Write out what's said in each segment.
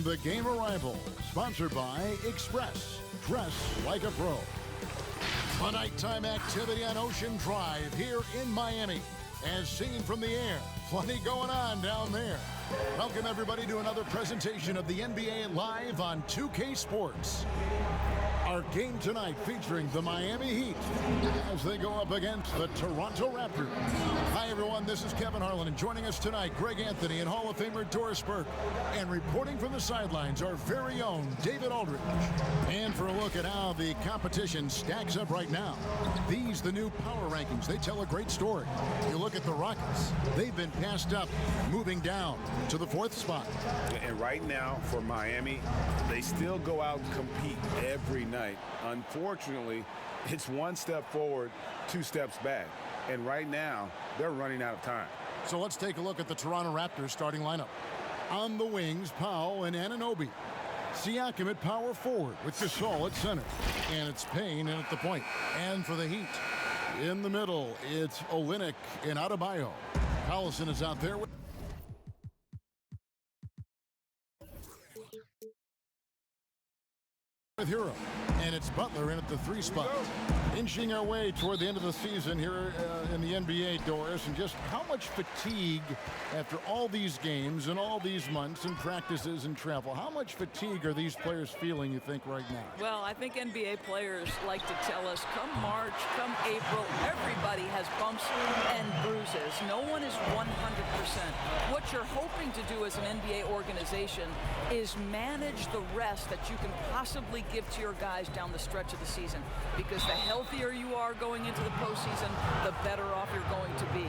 the game arrival, sponsored by Express. Dress like a pro. A nighttime activity on Ocean Drive here in Miami. As seen from the air, plenty going on down there. Welcome everybody to another presentation of the NBA live on 2K Sports. Our game tonight featuring the Miami Heat as they go up against the Toronto Raptors. Hi everyone, this is Kevin Harlan, and joining us tonight, Greg Anthony and Hall of Famer Doris Burke. And reporting from the sidelines, our very own David Aldridge. And for a look at how the competition stacks up right now, these the new power rankings. They tell a great story. You look at the Rockets, they've been passed up, moving down to the 4th spot. And right now for Miami, they still go out and compete every night. Unfortunately, it's one step forward, 2 steps back. And right now, they're running out of time. So let's take a look at the Toronto Raptors starting lineup. On the wings, Powell and Anunoby. Siakam at power forward with Gasol at center. And it's Payne in at the point. And for the Heat, in the middle, it's Olynyk and Adebayo. Collison is out there with Hero, and it's Butler in at the 3 spot. Inching our way toward the end of the season here in the NBA, Doris, and just how much fatigue after all these games and all these months and practices and travel, how much fatigue are these players feeling, you think, right now? Well, I think NBA players like to tell us, come March, come April, everybody has bumps and bruises. No one is 100%. What you're hoping to do as an NBA organization is manage the rest that you can possibly give to your guys down the stretch of the season, because the healthier you are going into the postseason, the better off you're going to be.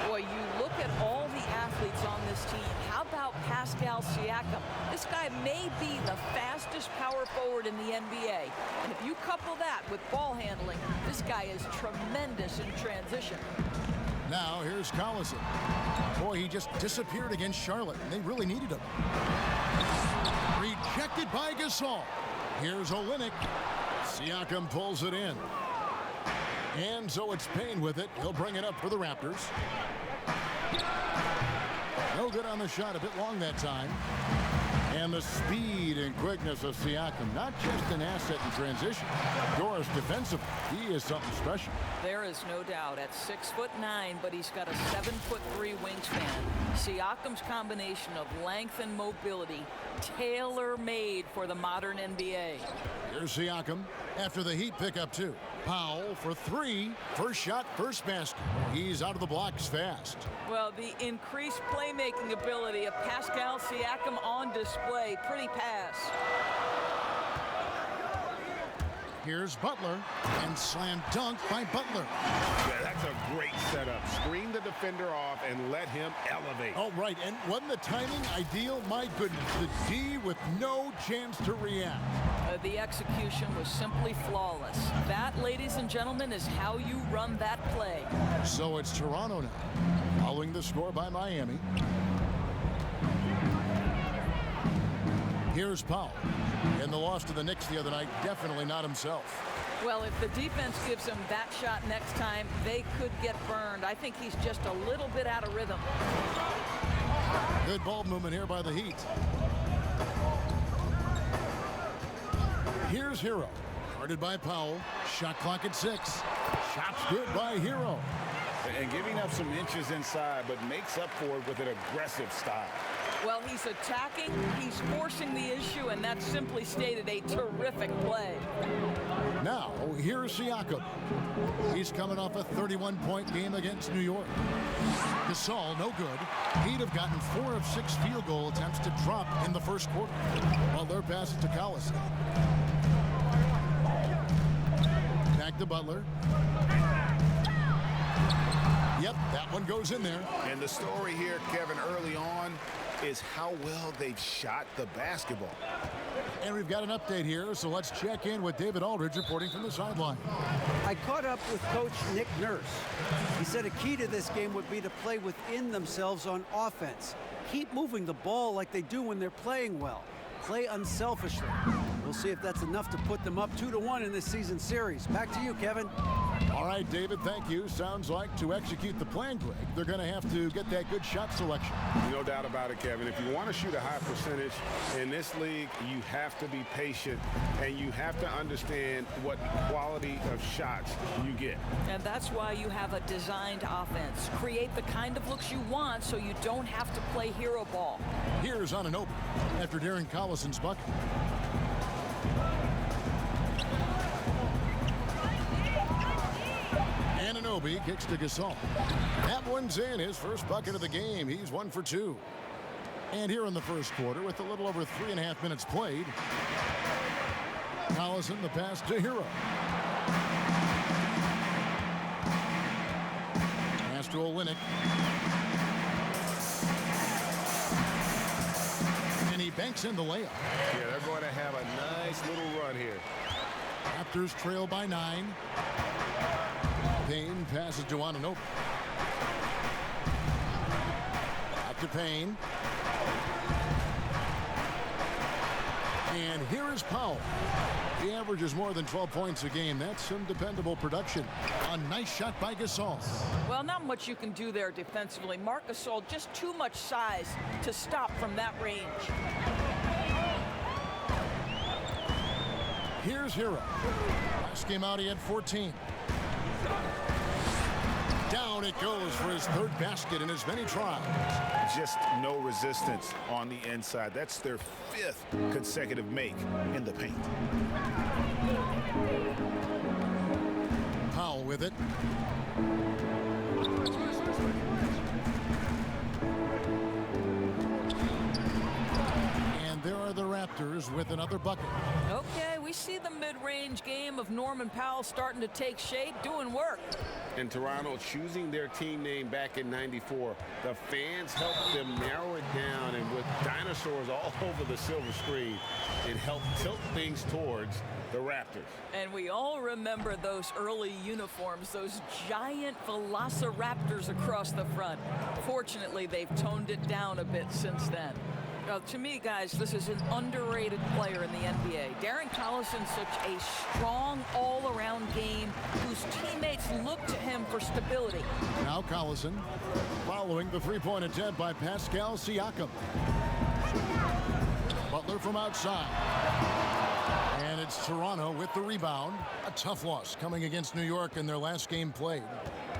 Boy, you look at all the athletes on this team. How about Pascal Siakam? This guy may be the fastest power forward in the NBA. And if you couple that with ball handling, this guy is tremendous in transition. Now here's Collison. Boy, he just disappeared against Charlotte, and they really needed him. Rejected by Gasol. Here's Olynyk. Siakam pulls it in. And so it's Payne with it. He'll bring it up for the Raptors. No good on the shot. A bit long that time. And the speed and quickness of Siakam, not just an asset in transition. Doris defensively, he is something special. There is no doubt. At 6'9", but he's got a 7'3" wingspan. Siakam's combination of length and mobility, tailor-made for the modern NBA. Here's Siakam after the Heat pick up 2. Powell for 3. First shot, first basket. He's out of the blocks fast. Well, the increased playmaking ability of Pascal Siakam on display. Pretty pass. Here's Butler, and slam dunk by Butler. Yeah, that's a great setup. Screen the defender off and let him elevate. Oh, right, and wasn't the timing ideal? My goodness, the D with no chance to react. The execution was simply flawless. That, ladies and gentlemen, is how you run that play. So it's Toronto now, following the score by Miami. Here's Powell. And the loss to the Knicks the other night, definitely not himself. Well, if the defense gives him that shot next time, they could get burned. I think he's just a little bit out of rhythm. Good ball movement here by the Heat. Here's Hero. Guarded by Powell. Shot clock at 6. Shots good by Hero. And giving up some inches inside, but makes up for it with an aggressive style. Well, he's attacking, he's forcing the issue, and that's simply stated a terrific play. Now, here's Siakam. He's coming off a 31-point game against New York. Gasol, no good. He'd have gotten 4 of 6 field goal attempts to drop in the first quarter. While their pass to Collison. Back to Butler. Yep, that one goes in there. And the story here, Kevin, early on, is how well they've shot the basketball. And we've got an update here, so let's check in with David Aldridge reporting from the sideline. I caught up with Coach Nick Nurse. He said a key to this game would be to play within themselves on offense. Keep moving the ball like they do when they're playing well. Play unselfishly. We'll see if that's enough to put them up 2-1 in this season series. Back to you, Kevin. All right, David, thank you. Sounds like to execute the plan, Greg, they're going to have to get that good shot selection. No doubt about it, Kevin. If you want to shoot a high percentage in this league, you have to be patient, and you have to understand what quality of shots you get. And that's why you have a designed offense. Create the kind of looks you want so you don't have to play hero ball. Here's on an open after Darren Collison's bucket. Anunoby kicks to Gasol. That one's in, his first bucket of the game. He's 1 for 2. And here in the first quarter, with a little over 3.5 minutes played, Collison the pass to Hero. Pass to Olynyk. And he banks in the layup. Yeah, they're going to have a nice little run here. Raptors trail by 9. Payne passes to Anunoby. Back to Payne. And here is Powell. He averages more than 12 points a game. That's some dependable production. A nice shot by Gasol. Well, not much you can do there defensively. Marc Gasol, just too much size to stop from that range. Here's Hero. Last game out, he had 14. Down it goes for his third basket in as many tries. Just no resistance on the inside. That's their 5th consecutive make in the paint. Powell with it. And there are the Raptors with another bucket. Okay, we see the mid-range game of Norman Powell starting to take shape, doing work. And Toronto choosing their team name back in '94. The fans helped them narrow it down, and with dinosaurs all over the silver screen, it helped tilt things towards the Raptors. And we all remember those early uniforms, those giant velociraptors across the front. Fortunately, they've toned it down a bit since then. To me, guys, this is an underrated player in the NBA. Darren Collison, such a strong all-around game whose teammates look to him for stability. Now Collison following the three-point attempt by Pascal Siakam. Butler from outside. And it's Toronto with the rebound. A tough loss coming against New York in their last game played.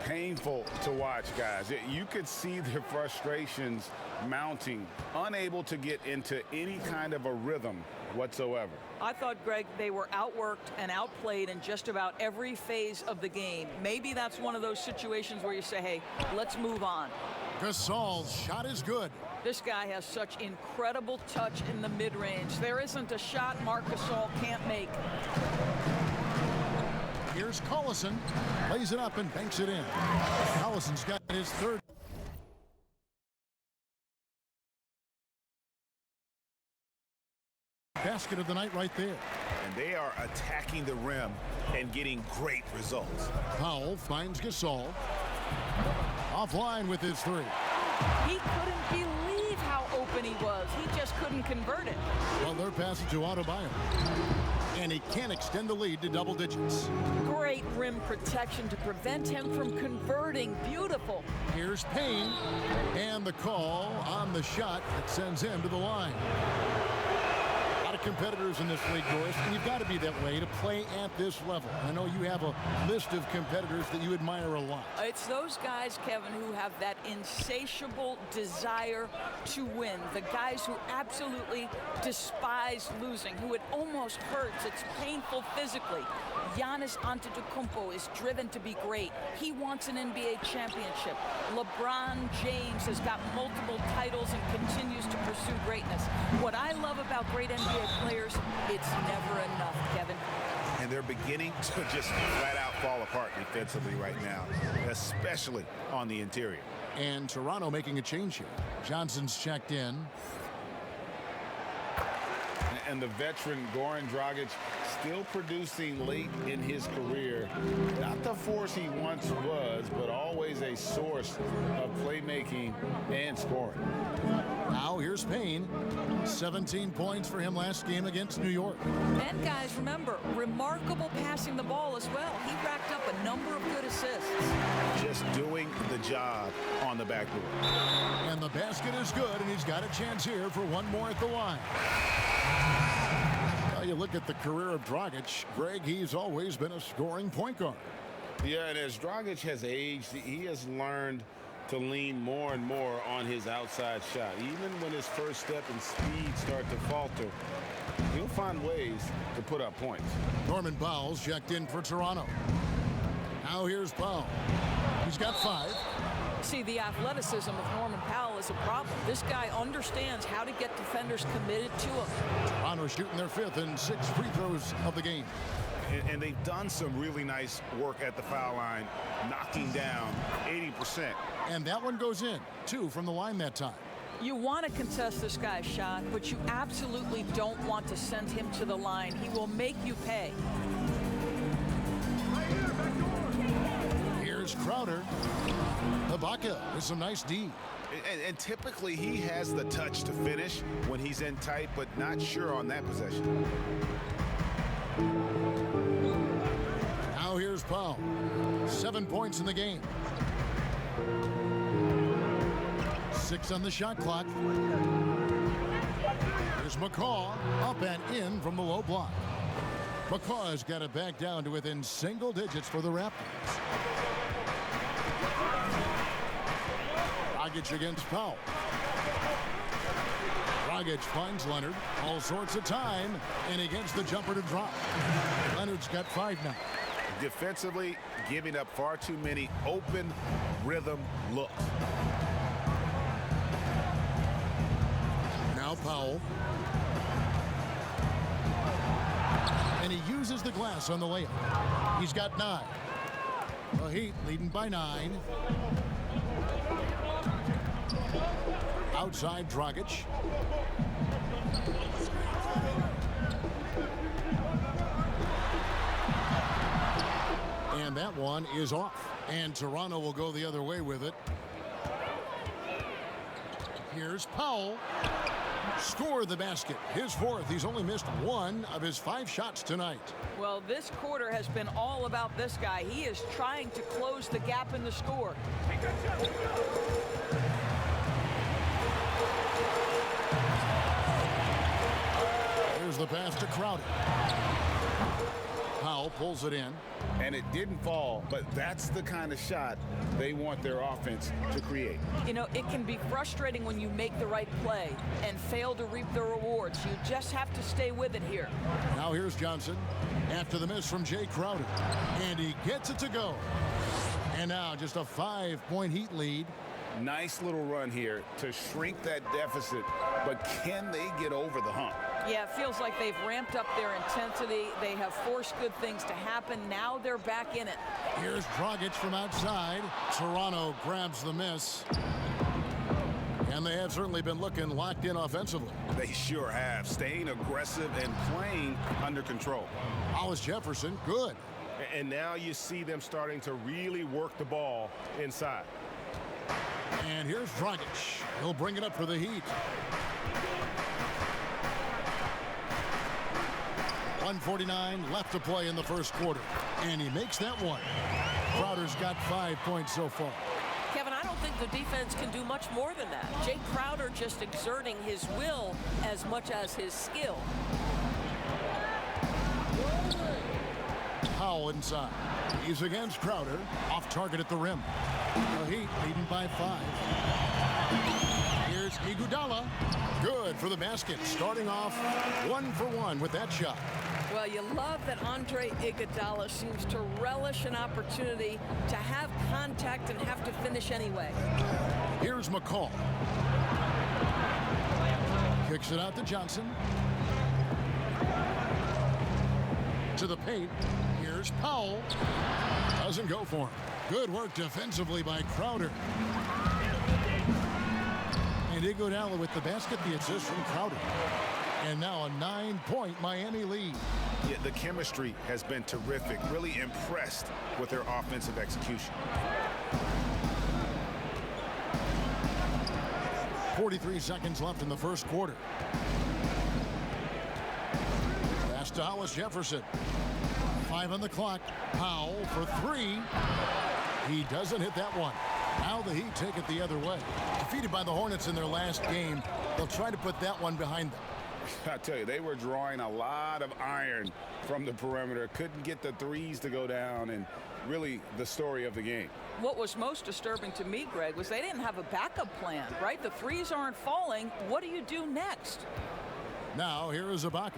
Painful to watch, guys. You could see their frustrations mounting, unable to get into any kind of a rhythm whatsoever. I thought, Greg, they were outworked and outplayed in just about every phase of the game. Maybe that's one of those situations where you say, hey, let's move on. Gasol's shot is good. This guy has such incredible touch in the mid-range. There isn't a shot Marc Gasol can't make. Here's Collison, lays it up and banks it in. Collison's got his third basket of the night right there. And they are attacking the rim and getting great results. Powell finds Gasol. Offline with his three. He couldn't believe how open he was. He just couldn't convert it. Butler passes to Adebayo. And he can't extend the lead to double digits. Great rim protection to prevent him from converting. Beautiful. Here's Payne. And the call on the shot that sends him to the line. A lot of competitors in this league, Doris, and you've got to be that way to play at this level. I know you have a list of competitors that you admire a lot. It's those guys, Kevin, who have that insatiable desire to win. The guys who absolutely despise losing, who it almost hurts. It's painful physically. Giannis Antetokounmpo is driven to be great. He wants an NBA championship. LeBron James has got multiple titles and continues to pursue greatness. What I love about great NBA players, it's never enough, Kevin. And they're beginning to just flat out fall apart defensively right now, especially on the interior. And Toronto making a change here. Johnson's checked in. And the veteran Goran Dragic still producing late in his career. Not the force he once was, but always a source of playmaking and scoring. Now here's Payne. 17 points for him last game against New York. And guys, remember, remarkable passing the ball as well. He racked up a number of good assists. Just doing the job on the backboard. And the basket is good, and he's got a chance here for one more at the line. Well, you look at the career of Dragic. Greg, he's always been a scoring point guard. Yeah, and as Dragic has aged, he has learned to lean more and more on his outside shot. Even when his first step and speed start to falter, he'll find ways to put up points. Norman Powell's checked in for Toronto. Now here's Powell. He's got 5. See, the athleticism of Norman Powell is a problem. This guy understands how to get defenders committed to him. Toronto shooting their 5th and 6th free throws of the game. And they've done some really nice work at the foul line, knocking down 80%. And that one goes in. 2 from the line that time. You want to contest this guy's shot, but you absolutely don't want to send him to the line. He will make you pay. Here's Crowder. Ibaka with some nice D. And typically he has the touch to finish when he's in tight, but not sure on that possession. Now here's Powell. 7 points in the game. 6 on the shot clock. Here's McCaw up and in from the low block. McCaw has got it back down to within single digits for the Raptors. Dragic against Powell. Dragic finds Leonard. All sorts of time. And he gets the jumper to drop. Leonard's got 5 now. Defensively, giving up far too many open rhythm looks. Now Powell. And he uses the glass on the layup. He's got 9. The Heat leading by 9. Outside Dragic. And that one is off. And Toronto will go the other way with it. Here's Powell. Scored the basket. His 4th. He's only missed 1 of his 5 shots tonight. Well, this quarter has been all about this guy. He is trying to close the gap in the score. Here's the pass to Crowder. Powell pulls it in. And it didn't fall, but that's the kind of shot they want their offense to create. You know, it can be frustrating when you make the right play and fail to reap the rewards. You just have to stay with it here. Now here's Johnson after the miss from Jay Crowder. And he gets it to go. And now just a 5-point Heat lead. Nice little run here to shrink that deficit, but can they get over the hump? Yeah, it feels like they've ramped up their intensity. They have forced good things to happen. Now they're back in it. Here's Dragic from outside. Toronto grabs the miss. And they have certainly been looking locked in offensively. They sure have, staying aggressive and playing under control. Hollis Jefferson, good. And now you see them starting to really work the ball inside. And here's Dragic. He'll bring it up for the Heat. 1:49 left to play in the first quarter. And he makes that one. Crowder's got 5 points so far. Kevin, I don't think the defense can do much more than that. Jay Crowder just exerting his will as much as his skill. Powell inside. He's against Crowder. Off target at the rim. The Heat leading by 5. Here's Iguodala. Good for the basket. Starting off 1 for 1 with that shot. Well, you love that Andre Iguodala seems to relish an opportunity to have contact and have to finish anyway. Here's McCall. Kicks it out to Johnson. To the paint. Here's Powell. Doesn't go for him. Good work defensively by Crowder. And Iguodala with the basket, the assist from Crowder. And now a 9-point Miami lead. Yeah, the chemistry has been terrific. Really impressed with their offensive execution. 43 seconds left in the first quarter. Pass to Hollis Jefferson. 5 on the clock. Powell for 3. He doesn't hit that one. Now the Heat take it the other way. Defeated by the Hornets in their last game, they'll try to put that one behind them. I tell you, they were drawing a lot of iron from the perimeter. Couldn't get the threes to go down, and really the story of the game. What was most disturbing to me, Greg, was they didn't have a backup plan, right? The threes aren't falling. What do you do next? Now here is Ibaka.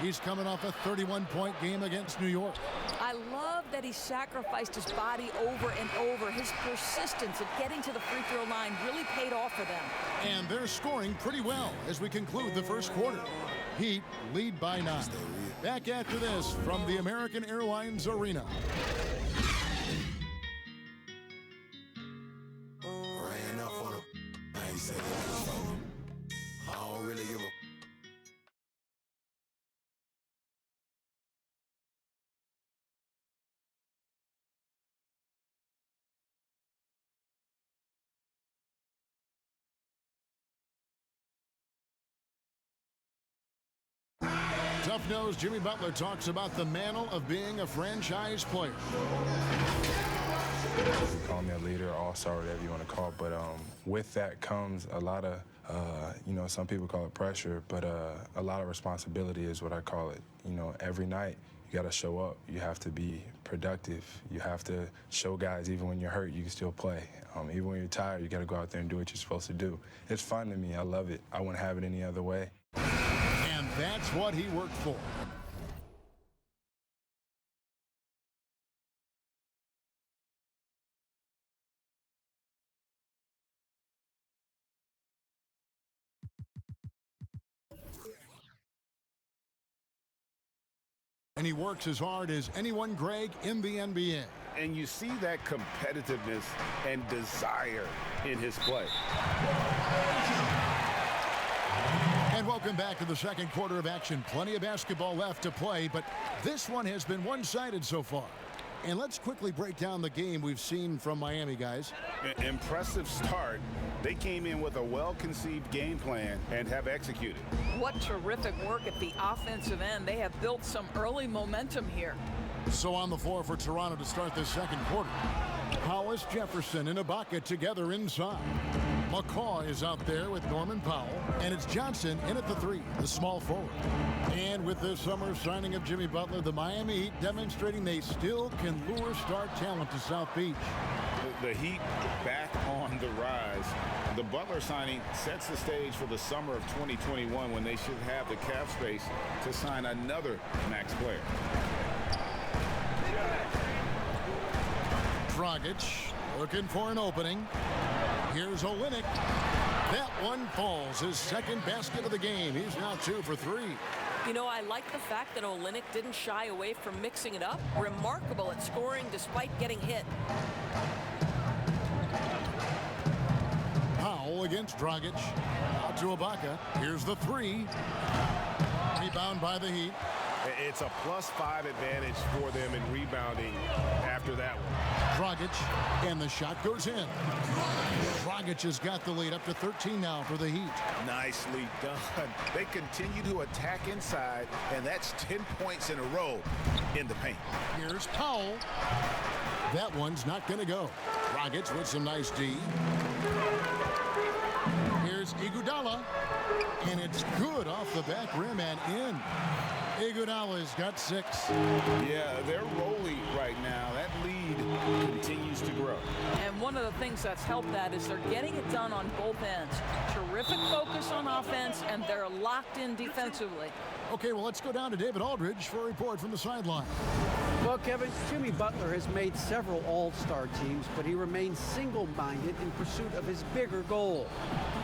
He's coming off a 31-point game against New York. I love that he sacrificed his body over and over. His persistence at getting to the free throw line really paid off for them. And they're scoring pretty well as we conclude the first quarter. Heat lead by 9. Back after this from the American Airlines Arena. Ran up on him. I ain't said it. I don't really give a. Tough-nosed Jimmy Butler talks about the mantle of being a franchise player. Call me a leader, all-star, whatever you want to call it. But with that comes a lot of, some people call it pressure, but a lot of responsibility is what I call it. Every night you got to show up. You have to be productive. You have to show guys even when you're hurt, you can still play. Even when you're tired, you got to go out there and do what you're supposed to do. It's fun to me. I love it. I wouldn't have it any other way. And that's what he worked for. And he works as hard as anyone, Greg, in the NBA. And you see that competitiveness and desire in his play. And welcome back to the second quarter of action. Plenty of basketball left to play, but this one has been one-sided so far. And let's quickly break down the game we've seen from Miami, guys. Impressive start. They came in with a well-conceived game plan and have executed. What terrific work at the offensive end. They have built some early momentum here. So on the floor for Toronto to start this second quarter. Hollis Jefferson and Ibaka together inside. McCaw is out there with Norman Powell, and it's Johnson in at the 3, the small forward. And with this summer signing of Jimmy Butler, the Miami Heat demonstrating they still can lure star talent to South Beach. The Heat back on the rise. The Butler signing sets the stage for the summer of 2021 when they should have the cap space to sign another max player. Dragic looking for an opening. Here's Olynyk. That one falls. His second basket of the game. He's now 2 for 3. I like the fact that Olynyk didn't shy away from mixing it up. Remarkable at scoring despite getting hit. Powell against Dragic. Out to Ibaka. Here's the 3. Rebound by the Heat. It's a +5 advantage for them in rebounding after that one. Dragic, and the shot goes in. Dragic has got the lead up to 13 now for the Heat. Nicely done. They continue to attack inside, and that's 10 points in a row in the paint. Here's Powell. That one's not going to go. Dragic with some nice D. Here's Iguodala, and it's good off the back rim and in. Iguodala's got 6. Yeah, they're rolling right now. That lead continues to grow. And one of the things that's helped that is they're getting it done on both ends. Terrific focus on offense, and they're locked in defensively. Okay, well, let's go down to David Aldridge for a report from the sideline. Well, Kevin, Jimmy Butler has made several all-star teams, but he remains single-minded in pursuit of his bigger goal.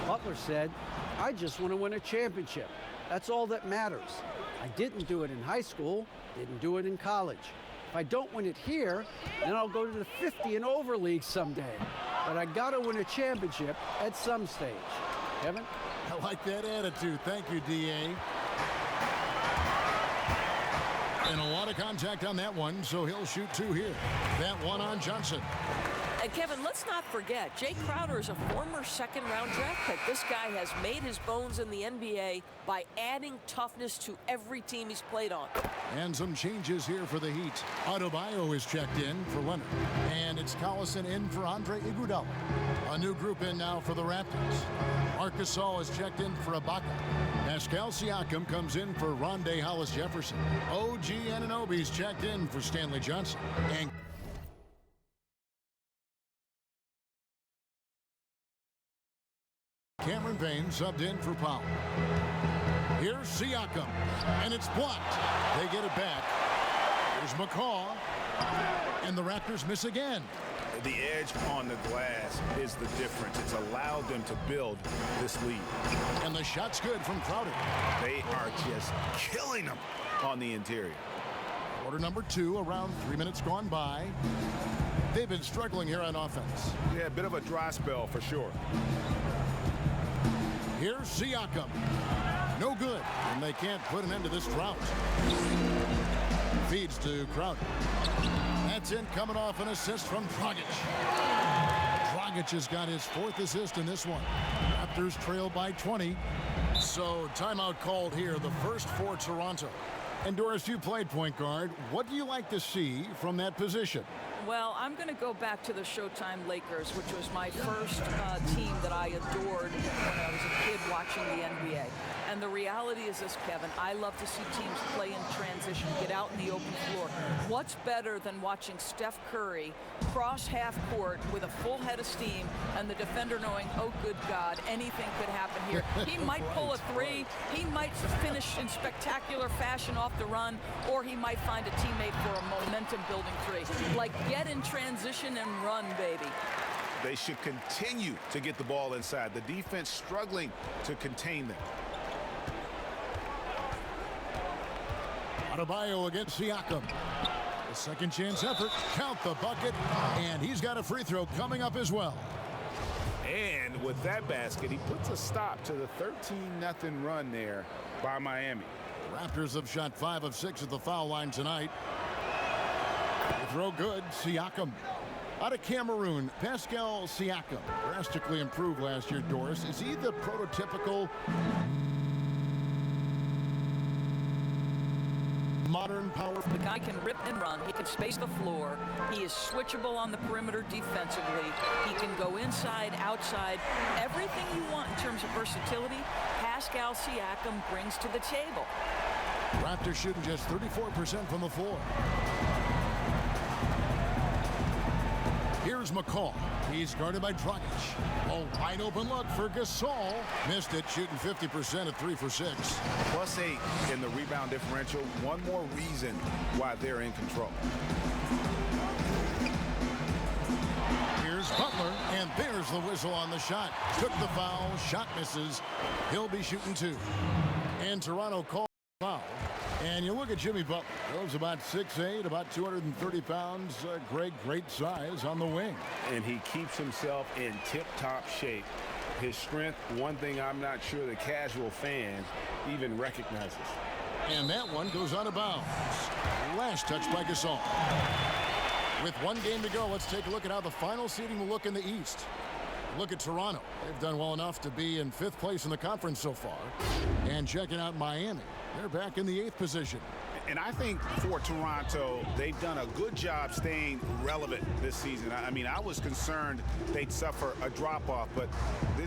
Butler said, "I just want to win a championship. That's all that matters. I didn't do it in high school, didn't do it in college. If I don't win it here, then I'll go to the 50 and over league someday. But I got to win a championship at some stage." Kevin? I like that attitude. Thank you, D.A. of contact on that one, so he'll shoot 2 here. That one on Johnson. And Kevin, let's not forget, Jay Crowder is a former second-round draft pick. This guy has made his bones in the NBA by adding toughness to every team he's played on. And some changes here for the Heat. Adebayo is checked in for Leonard. And it's Collison in for Andre Iguodala. A new group in now for the Raptors. Marc Gasol is checked in for Ibaka. Pascal Siakam comes in for Rondae Hollis-Jefferson. OG Anunoby's checked in for Stanley Johnson. And Cameron Payne subbed in for Powell. Here's Siakam, and it's blocked. They get it back. Here's McCaw, and the Raptors miss again. The edge on the glass is the difference. It's allowed them to build this lead. And the shot's good from Crowder. They are just killing them on the interior. Quarter number 2, around 3 minutes gone by. They've been struggling here on offense. Yeah, a bit of a dry spell for sure. Here's Siakam. No good, and they can't put an end to this drought. Feeds to Crowder. That's in, coming off an assist from Dragic. Dragic has got his 4th assist in this one. Raptors trail by 20. So timeout called here, the first for Toronto. And Doris, you played point guard. What do you like to see from that position? Well, I'm going to go back to the Showtime Lakers, which was my first team that I adored when I was a kid watching the NBA. And the reality is this, Kevin, I love to see teams play in transition, get out in the open floor. What's better than watching Steph Curry cross half court with a full head of steam and the defender knowing, oh, good God, anything could happen here. He might pull a 3, he might finish in spectacular fashion off the run, or he might find a teammate for a momentum-building 3. Like, get in transition and run, baby. They should continue to get the ball inside. The defense struggling to contain them. Adebayo against Siakam. A second chance effort. Count the bucket. And he's got a free throw coming up as well. And with that basket, he puts a stop to the 13-0 run there by Miami. The Raptors have shot 5 of 6 at the foul line tonight. The throw good. Siakam. Out of Cameroon, Pascal Siakam. Drastically improved last year, Doris. Is he the prototypical modern power? The guy can rip and run. He can space the floor. He is switchable on the perimeter defensively. He can go inside, outside. Everything you want in terms of versatility, Pascal Siakam brings to the table. Raptors shooting just 34% from the floor. Here's McCaw. He's guarded by Dragic. A wide open look for Gasol. Missed it, shooting 50% at 3 for 6. +8 in the rebound differential. One more reason why they're in control. Here's Butler, and there's the whistle on the shot. Took the foul, shot misses. He'll be shooting 2. And Toronto called foul. And you look at Jimmy Butler. He's about 6'8", about 230 pounds. Great size on the wing. And he keeps himself in tip-top shape. His strength, one thing I'm not sure the casual fan even recognizes. And that one goes out of bounds. Last touch by Gasol. With 1 game to go, let's take a look at how the final seeding will look in the East. Look at Toronto. They've done well enough to be in 5th place in the conference so far. And checking out Miami. They're back in the 8th position. And I think for Toronto, they've done a good job staying relevant this season. I mean, I was concerned they'd suffer a drop-off, but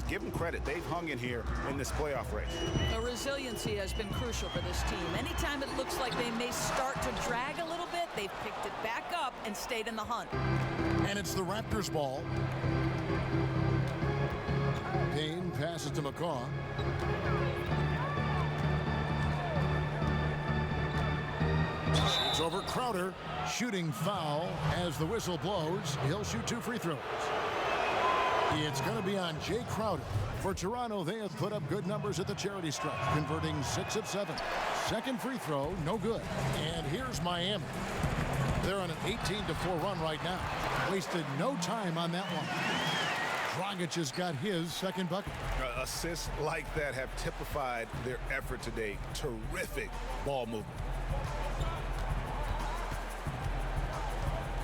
give them credit. They've hung in here in this playoff race. The resiliency has been crucial for this team. Anytime it looks like they may start to drag a little bit, they've picked it back up and stayed in the hunt. And it's the Raptors' ball. Payne passes to McCaw. It's over Crowder. Shooting foul as the whistle blows. He'll shoot 2 free throws. It's going to be on Jay Crowder. For Toronto, they have put up good numbers at the charity stripe, converting 6 of 7. Second free throw, no good. And here's Miami. They're on an 18-4 run right now. Wasted no time on that one. Dragic has got his second bucket. Assists like that have typified their effort today. Terrific ball movement.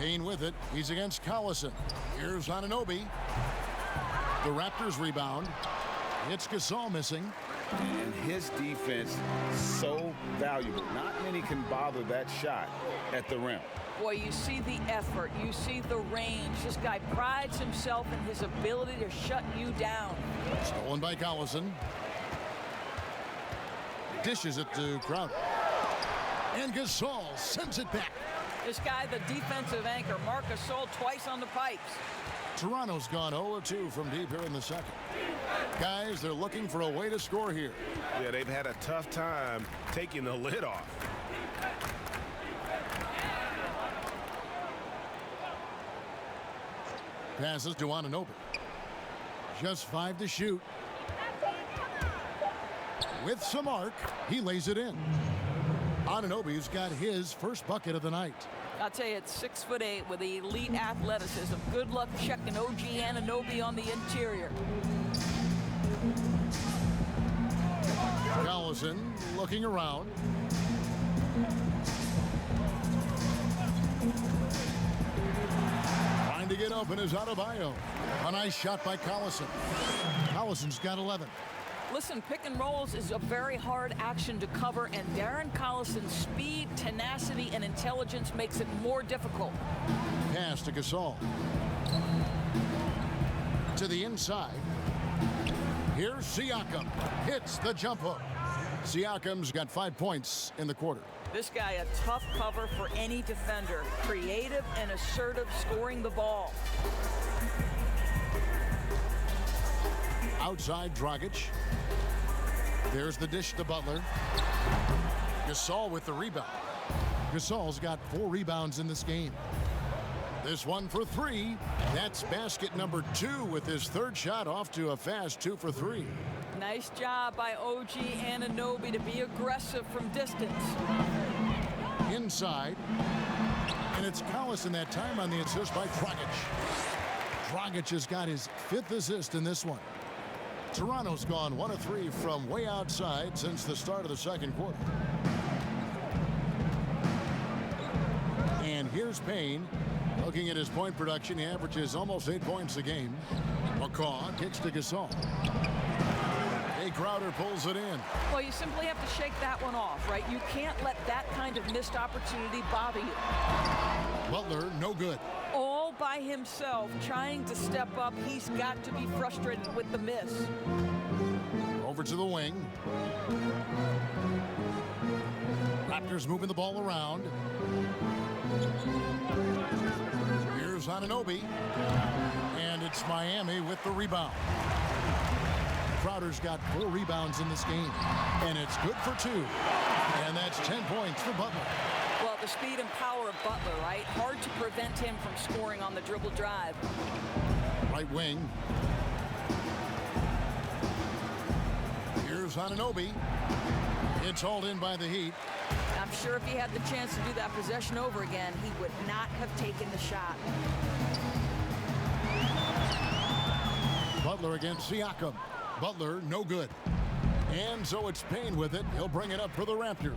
Payne with it. He's against Collison. Here's Anunoby. The Raptors rebound. It's Gasol missing. And his defense so valuable. Not many can bother that shot at the rim. Boy, you see the effort. You see the range. This guy prides himself in his ability to shut you down. Stolen by Collison. Dishes it to Crowder. And Gasol sends it back. This guy, the defensive anchor, Marc Gasol, twice on the pipes. Toronto's gone 0-2 from deep here in the second. Guys, they're looking for a way to score here. Yeah, they've had a tough time taking the lid off. Passes to Anunoby. Just 5 to shoot. With some arc, he lays it in. Anunoby's got his first bucket of the night. I'll tell you, it's 6'8" with elite athleticism. Good luck checking OG Anunoby on the interior. Collison looking around. Trying to get open is Adebayo. A nice shot by Collison. Collison's got 11. Listen, pick and rolls is a very hard action to cover, and Darren Collison's speed, tenacity, and intelligence makes it more difficult. Pass to Gasol. To the inside. Here's Siakam. Hits the jump hook. Siakam's got 5 points in the quarter. This guy, a tough cover for any defender. Creative and assertive scoring the ball. Outside, Dragic. There's the dish to Butler. Gasol with the rebound. Gasol's got 4 rebounds in this game. This one for 3. That's basket number 2 with his third shot off to a fast 2 for 3. Nice job by OG Anunoby to be aggressive from distance. Inside. And it's Collison that time on the assist by Dragic. Dragic has got his 5th assist in this one. Toronto's gone 1 of 3 from way outside since the start of the second quarter. And here's Payne. Looking at his point production, he averages almost 8 points a game. McCaw kicks to Gasol. Hey, Crowder pulls it in. Well, you simply have to shake that one off, right? You can't let that kind of missed opportunity bother you. Butler, no good. All by himself, trying to step up. He's got to be frustrated with the miss. Over to the wing. Raptors moving the ball around. Here's Anunoby. And it's Miami with the rebound. Crowder's got 4 rebounds in this game. And it's good for 2. And that's 10 points for Butler. Well, the speed and power of Butler, right? Hard to prevent him from scoring on the dribble drive. Right wing. Here's Anunoby. It's hauled in by the Heat. I'm sure if he had the chance to do that possession over again, he would not have taken the shot. Butler against Siakam. Butler, no good. And so it's Payne with it. He'll bring it up for the Raptors.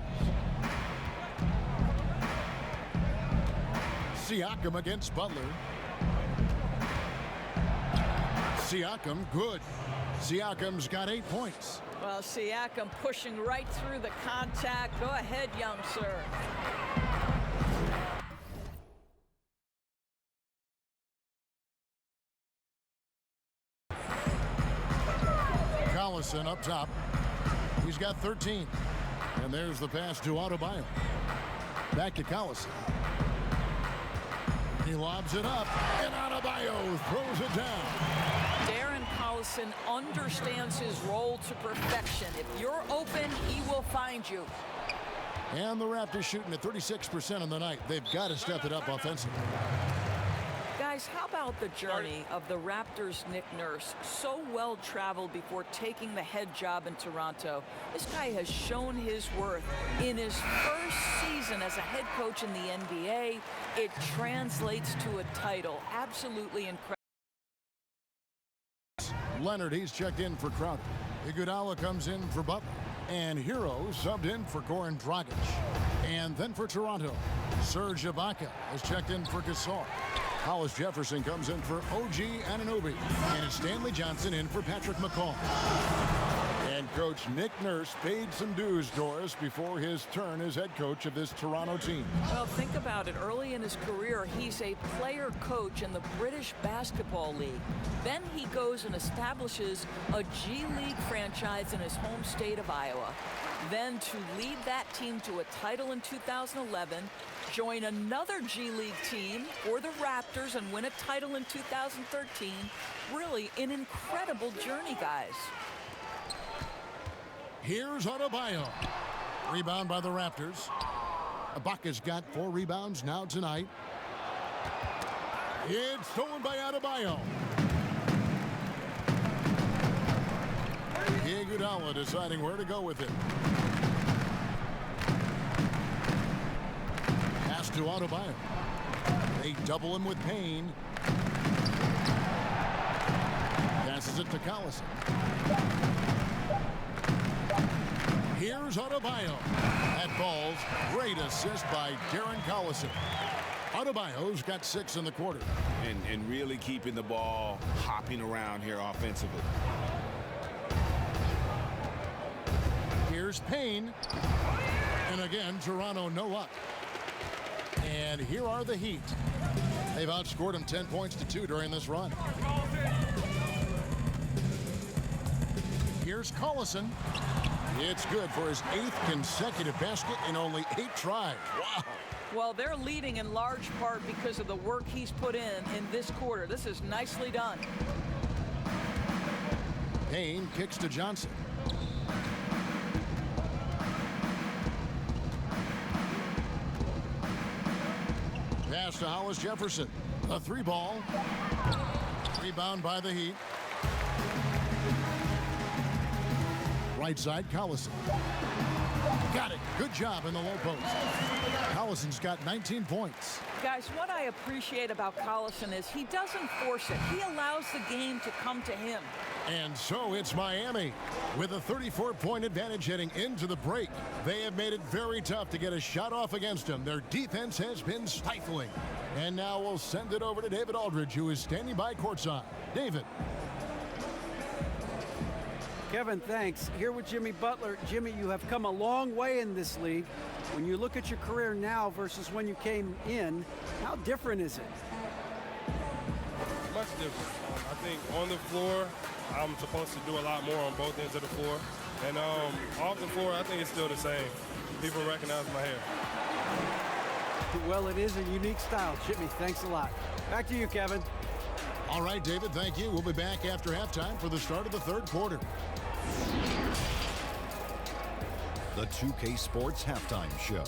Siakam against Butler. Siakam, good. Siakam's got 8 points. Well, Siakam pushing right through the contact. Go ahead, young sir. Collison up top. He's got 13. And there's the pass to Adebayo. Back to Collison. He lobs it up, and Adebayo throws it down. Darren Collison understands his role to perfection. If you're open, he will find you. And the Raptors shooting at 36% on the night. They've got to step it up offensively. Guys, how about the journey of the Raptors' Nick Nurse? So well traveled before taking the head job in Toronto. This guy has shown his worth. In his first season as a head coach in the NBA, it translates to a title. Absolutely incredible. Leonard, he's checked in for Crowder. Iguodala comes in for Butler. And Hero subbed in for Goran Dragic. And then for Toronto, Serge Ibaka is checked in for Gasol. Hollis Jefferson comes in for OG Anunoby. And it's Stanley Johnson in for Patrick McCaw. And Coach Nick Nurse paid some dues, Doris, before his turn as head coach of this Toronto team. Well, think about it. Early in his career, he's a player coach in the British Basketball League. Then he goes and establishes a G League franchise in his home state of Iowa. Then to lead that team to a title in 2011, join another G League team for the Raptors and win a title in 2013. Really an incredible journey, guys. Here's Adebayo. Rebound by the Raptors. Ibaka's got 4 rebounds now tonight. It's stolen by Adebayo. Iguodala deciding where to go with it. Pass to Adebayo. They double him with Payne. Passes it to Collison. Here's Adebayo. That falls. Great assist by Darren Collison. Adebayo's got 6 in the quarter. And really keeping the ball hopping around here offensively. Here's Payne. And again, Toronto no luck. And here are the Heat. They've outscored them 10 points to 2 during this run. Here's Collison. It's good for his 8th consecutive basket in only 8 tries. Wow. Well, they're leading in large part because of the work he's put in this quarter. This is nicely done. Payne kicks to Johnson. Pass to Hollis Jefferson. A 3-ball. Rebound by the Heat. Right side, Collison. Got it. Good job in the low post. Collison's got 19 points. Guys, what I appreciate about Collison is he doesn't force it. He allows the game to come to him. And so it's Miami with a 34-point advantage heading into the break. They have made it very tough to get a shot off against them. Their defense has been stifling. And now we'll send it over to David Aldridge, who is standing by courtside. David. Kevin, thanks. Here with Jimmy Butler. Jimmy, you have come a long way in this league. When you look at your career now versus when you came in, how different is it? Much different. I think on the floor, I'm supposed to do a lot more on both ends of the floor. And off the floor, I think it's still the same. People recognize my hair. Well, it is a unique style. Jimmy, thanks a lot. Back to you, Kevin. All right, David, thank you. We'll be back after halftime for the start of the 3rd quarter. The 2K Sports Halftime Show.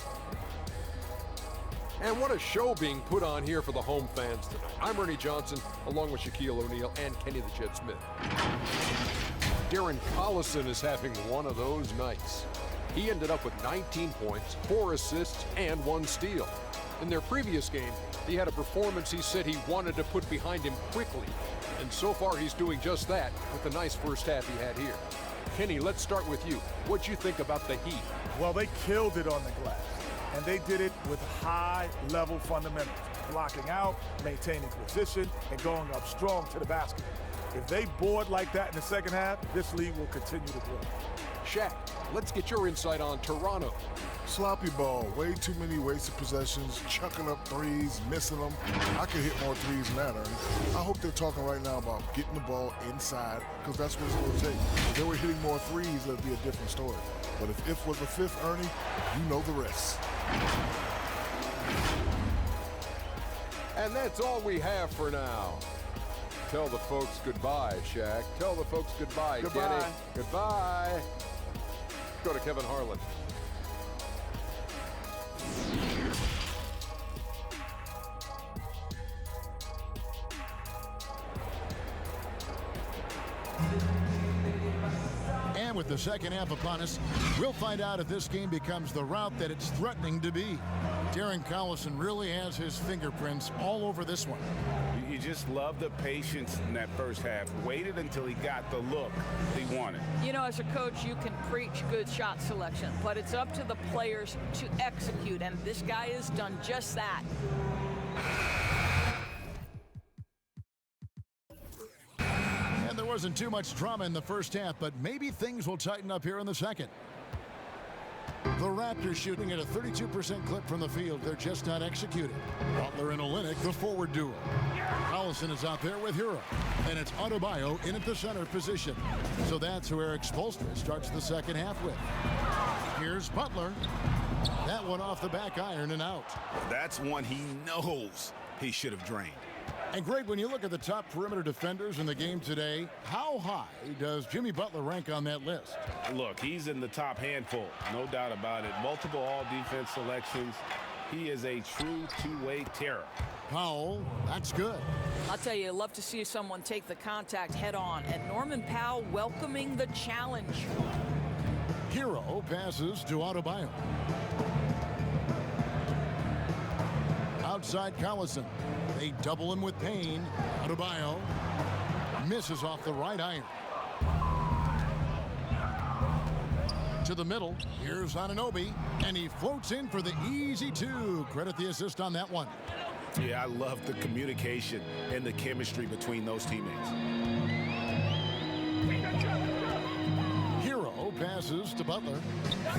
And what a show being put on here for the home fans tonight. I'm Ernie Johnson, along with Shaquille O'Neal and Kenny the Jet Smith. Darren Collison is having one of those nights. He ended up with 19 points, 4 assists, and 1 steal. In their previous game, he had a performance he said he wanted to put behind him quickly. And so far, he's doing just that with the nice first half he had here. Kenny, let's start with you. What'd you think about the Heat? Well, they killed it on the glass, and they did it with high-level fundamentals, blocking out, maintaining position, and going up strong to the basket. If they board like that in the second half, this league will continue to grow. Shaq, let's get your insight on Toronto. Sloppy ball, way too many wasted possessions, chucking up threes, missing them. I could hit more threes than that, Ernie. I hope they're talking right now about getting the ball inside, because that's what it's going to take. If they were hitting more threes, it'd be a different story. But if was the 5th, Ernie, you know the rest. And that's all we have for now. Tell the folks goodbye, Shaq. Tell the folks goodbye, Goodbye. Kenny. Goodbye. Go to Kevin Harlan. And with with the second half upon us, we'll find out if this game becomes the rout that it's threatening to be. Darren Collison really has his fingerprints all over this one. You just love the patience in that first half. Waited until he got the look he wanted. You know, as a coach, you can preach good shot selection, but it's up to the players to execute, and this guy has done just that. And there wasn't too much drama in the first half, but maybe things will tighten up here in the second. The Raptors shooting at a 32% clip from the field. They're just not executing. Butler and Olynyk, the forward duo. Collison is out there with Hero. And it's Adebayo in at the center position. So that's who Eric Spoelstra starts the second half with. Here's Butler. That one off the back iron and out. That's one he knows he should have drained. And Greg, when you look at the top perimeter defenders in the game today, how high does Jimmy Butler rank on that list? Look, he's in the top handful, no doubt about it. Multiple all-defense selections. He is a true two-way terror. Powell, that's good. I'll tell you, love to see someone take the contact head on, and Norman Powell welcoming the challenge. Hero passes to Adebayo. Outside Collison. They double him with Payne. Adebayo misses off the right iron. To the middle. Here's Anunoby, and he floats in for the easy two. Credit the assist on that one. Yeah, I love the communication and the chemistry between those teammates. Hero passes to Butler.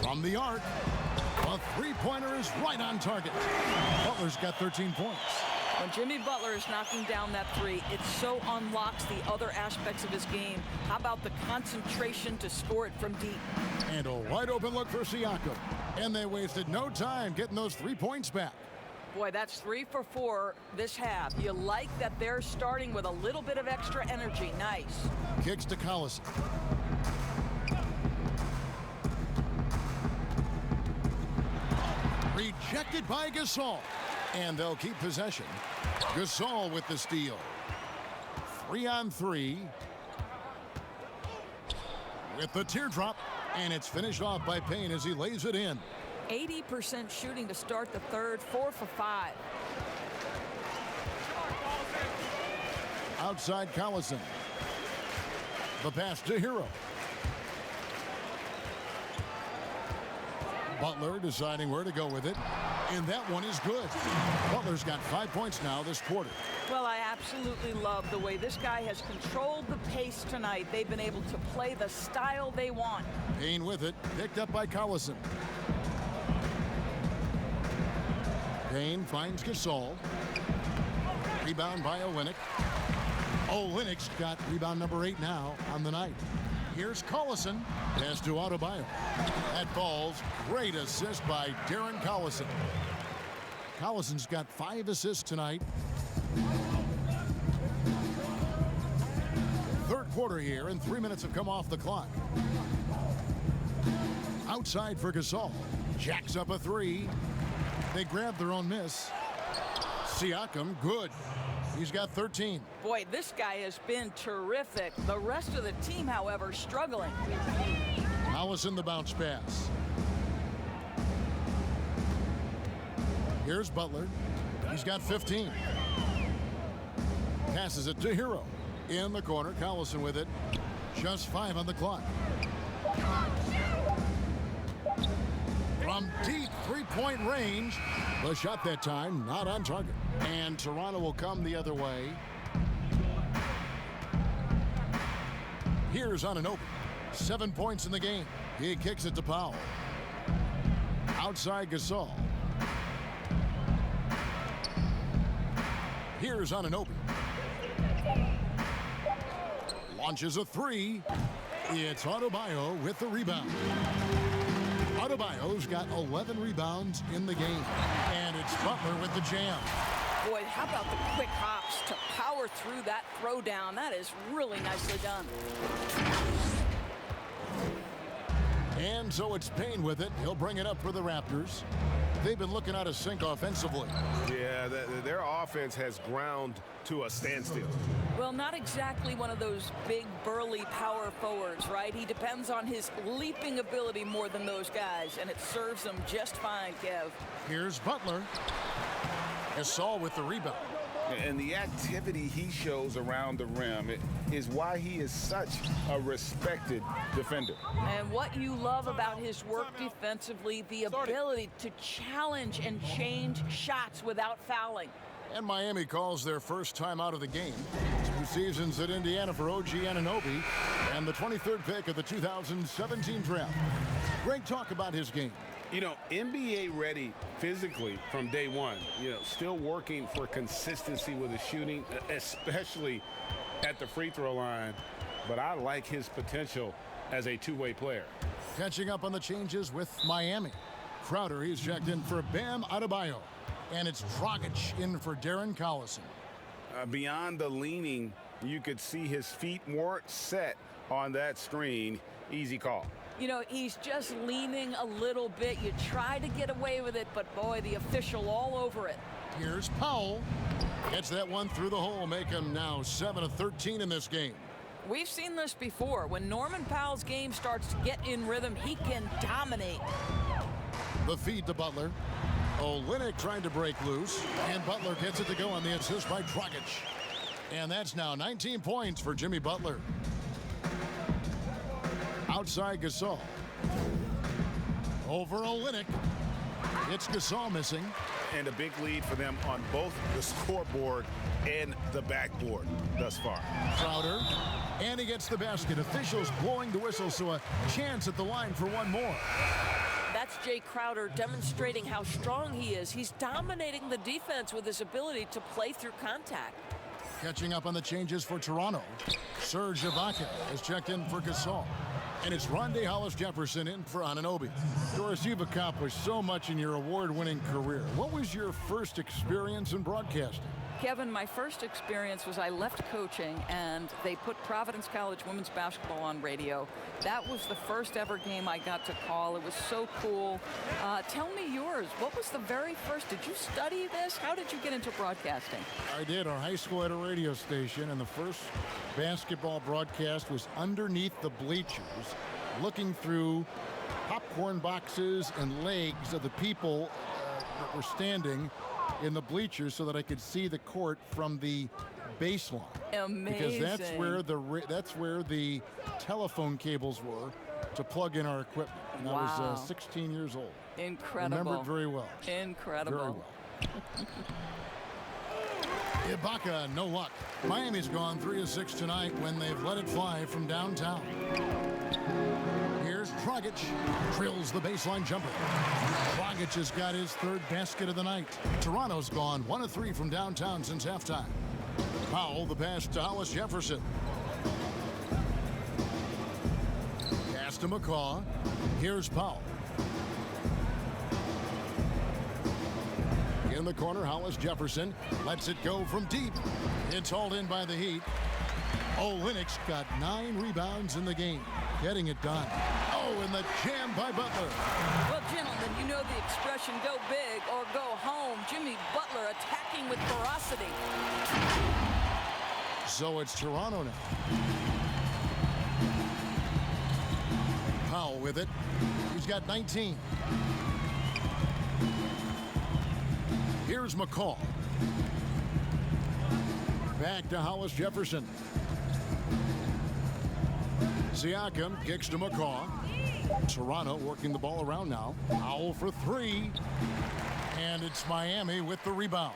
From the arc, a three-pointer is right on target. Butler's got 13 points. When Jimmy Butler is knocking down that three, it so unlocks the other aspects of his game. How about the concentration to score it from deep? And a wide open look for Siakam. And they wasted no time getting those 3 points back. Boy, that's 3 for 4 this half. You like that they're starting with a little bit of extra energy. Nice. Kicks to Collison. Rejected by Gasol. And they'll keep possession. Gasol with the steal. 3-on-3. With the teardrop. And it's finished off by Payne as he lays it in. 80% shooting to start the third. 4 for 5. Outside Collison. The pass to Hero. Butler deciding where to go with it. And that one is good. Butler's got 5 points now this quarter. Well, I absolutely love the way this guy has controlled the pace tonight. They've been able to play the style they want. Payne with it. Picked up by Collison. Payne finds Gasol. Rebound by Olynyk. Olynyk's got rebound number 8 now on the night. Here's Collison. Pass to Adebayo. That falls. Great assist by Darren Collison. Collison's got 5 assists tonight. Third quarter here, and 3 minutes have come off the clock. Outside for Gasol. Jacks up a 3. They grab their own miss. Siakam, good. He's got 13. Boy, this guy has been terrific. The rest of the team, however, struggling. Collison the bounce pass. Here's Butler. He's got 15. Passes it to Hero. In the corner, Collison with it. Just 5 on the clock. From deep three-point range. The shot that time, not on target. And Toronto will come the other way. Here's Anunoby. 7 points in the game. He kicks it to Powell. Outside Gasol. Here's Anunoby. Launches a 3. It's Adebayo with the rebound. Adebayo's got 11 rebounds in the game. And it's Butler with the jam. Boy, how about the quick hops to power through that throwdown? That is really nicely done. And so it's Payne with it. He'll bring it up for the Raptors. They've been looking out of sync offensively. Yeah, their offense has ground to a standstill. Well, not exactly one of those big, burly power forwards, right? He depends on his leaping ability more than those guys, and it serves him just fine, Kev. Here's Butler. Gasol with the rebound. And the activity he shows around the rim is why he is such a respected defender. And what you love about his work defensively, the ability to challenge and change shots without fouling. And Miami calls their first time out of the game. 2 seasons at Indiana for OG Anunoby and the 23rd pick of the 2017 draft. Great talk about his game. You know, NBA ready physically from day one. You know, still working for consistency with his shooting, especially at the free throw line. But I like his potential as a two-way player. Catching up on the changes with Miami. Crowder, he's checked in for Bam Adebayo. And it's Dragic in for Darren Collison. Beyond the leaning, you could see his feet weren't set on that screen. Easy call. You know, he's just leaning a little bit. You try to get away with it, but boy, the official all over it. Here's Powell. Gets that one through the hole, make him now 7 of 13 in this game. We've seen this before. When Norman Powell's game starts to get in rhythm, he can dominate. The feed to Butler. Olynyk trying to break loose, and Butler gets it to go on the assist by Dragic. And that's now 19 points for Jimmy Butler. Outside Gasol. Over Olynyk. It's Gasol missing. And a big lead for them on both the scoreboard and the backboard thus far. Crowder. And he gets the basket. Officials blowing the whistle, so a chance at the line for one more. That's Jay Crowder demonstrating how strong he is. He's dominating the defense with his ability to play through contact. Catching up on the changes for Toronto. Serge Ibaka has checked in for Gasol. And it's Rondae Hollis-Jefferson in for Anunoby. Doris, you've accomplished so much in your award-winning career. What was your first experience in broadcasting? Kevin, my first experience was I left coaching and they put Providence College women's basketball on radio. That was the first ever game I got to call. It was so cool. Tell me yours. What was the very first? Did you study this? How did you get into broadcasting? I did. Our high school had a radio station, and the first basketball broadcast was underneath the bleachers, looking through popcorn boxes and legs of the people that were standing in the bleachers so that I could see the court from the baseline. Amazing. Because that's where the telephone cables were to plug in our equipment. And I was 16 years old. Incredible. Remember it very well. Incredible. Very well. Ibaka, no luck. Miami's gone 3 of 6 tonight when they've let it fly from downtown. Here's Dragic, drills the baseline jumper. Dragic has got his 3rd basket of the night. Toronto's gone 1 of 3 from downtown since halftime. Powell, the pass to Hollis-Jefferson. Pass to McCaw. Here's Powell. In the corner, Hollis-Jefferson lets it go from deep. It's hauled in by the Heat. Olynyk's got 9 rebounds in the game, getting it done. Oh, and the jam by Butler. Well, gentlemen, you know the expression, go big or go home. Jimmy Butler attacking with ferocity. So it's Toronto now. Powell with it. He's got 19. Here's McCall. Back to Hollis-Jefferson. Siakam kicks to McCaw. Toronto working the ball around now. Powell for 3. And it's Miami with the rebound.